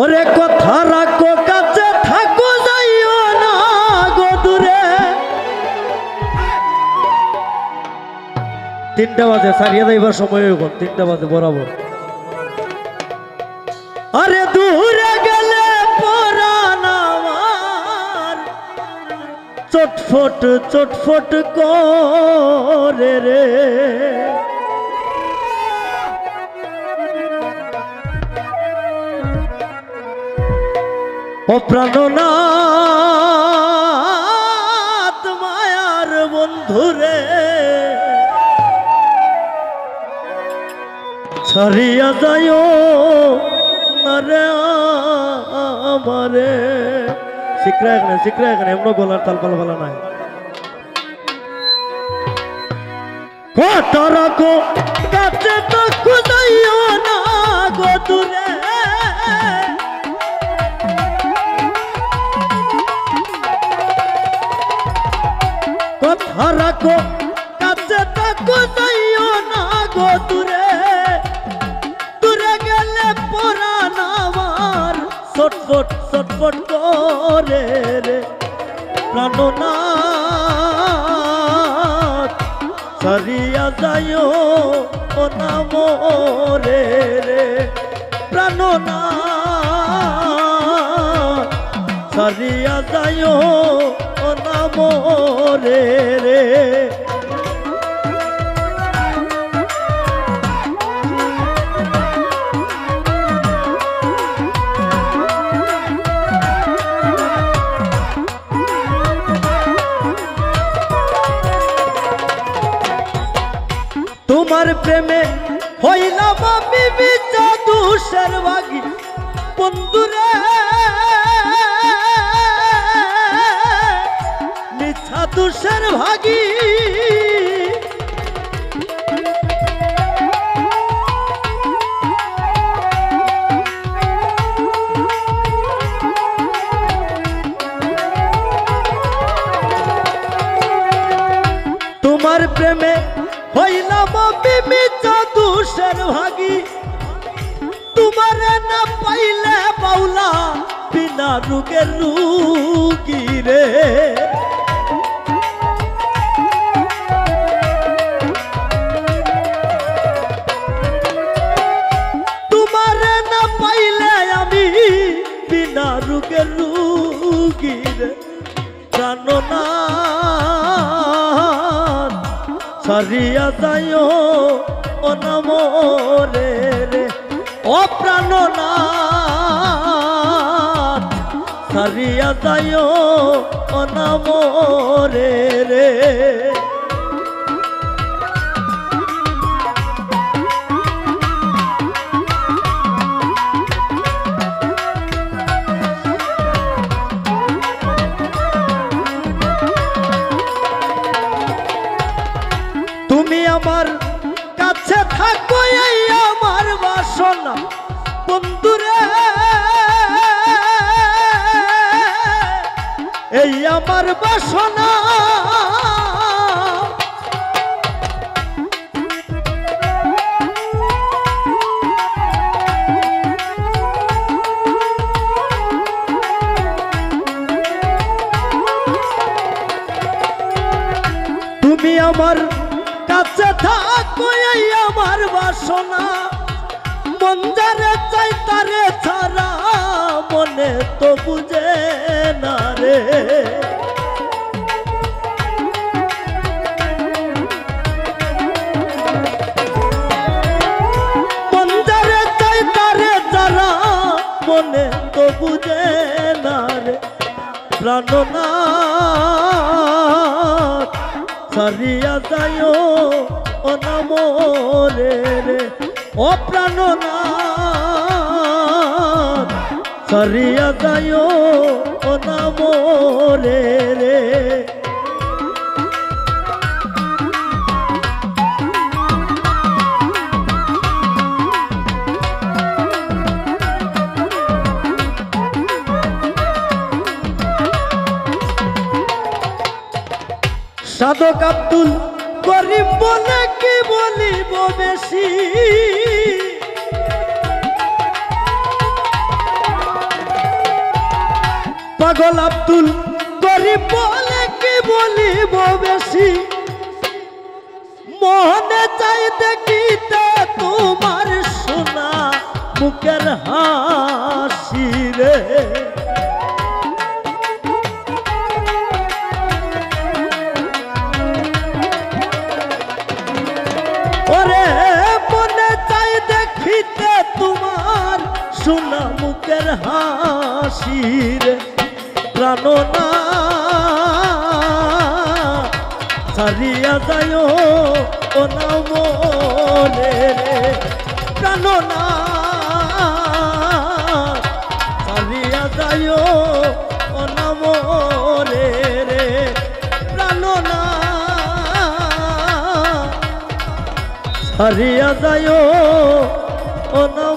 ওরে কথা রাখো কাছে থাকো যাইও না গো দূরে। 3টা বাজে সারিয়া যাইবার সময় এখন 3টা বাজে বরাবর। আরে দূরে গেলে পরাণ আমার চটফট চটফট করে রে। ও প্রাণনাথ মায়ার বন্ধুরে ছাড়িয়া যাইও না রে আমারে। শিখরা এখানে এমন গলার তাল পাল বলা নাই। কথা রাখো কাছে তো খুঁজাইও না গো দূরে। কথা রাখো কাছে তো খুঁজাইও না গো দূরে। দূরে গেলে পরাণ আমার ছটফট ছটফট করে রে। প্রাণনাথ ছাড়িয়া যাইও না মোরে রে। প্রাণনাথ ছাড়িয়া যাইও না মোরে রে। তোমার প্রেমে হইলাম আমি বিজাদুষের ভাগী বন্ধুরে। মিথ্যা দুষের ভাগী তোমার প্রেমে হইলাম আমি বিজাদুষের ভাগী। তোমারে না পাইলে বাউলা বিনা রোগের রোগী রে। তোমারে না পাইলে আমি বিনা রোগের রোগী রে। প্রাণনাথ ছাড়িয়া যাইও না মোরে রে। ও প্রাণনাথ ছাড়িয়া যাইও না মোরে রে। তুমি আমার কাছে থাকো এই আমার বাসনা বন্ধুরে। এই আমার বাসনা তুমি আমার কাছে থাকো এই আমার বাসনা। মন যারে চাই তারে ছাড়া মনে তো বুঝে না রে। মন যারে চাই তারে ছাড়া মনে তো বুঝে না রে। প্রাণনাথ ছাড়িয়া যাইও না মোরে রে। ও প্রাণনাথ ছাড়িয়া যাইও না মোরে রে। সাধক আব্দুল করিম বলে কি বলিব বেশি। পাগল আব্দুল করিম বলে কি বলিব বেশি মনে চাই দেখিতে তোমার সোনা মুখের হাসি রে ওরে মনে চাই দেখিতে তোমার সোনা মুখের হাসি রে প্রাণনা ছাড়িয়া যায় ও না মনে রে প্রাণনা ছাড়িয়া যায় ও না মনে রে প্রাণনা ছাড়িয়া যায় ও না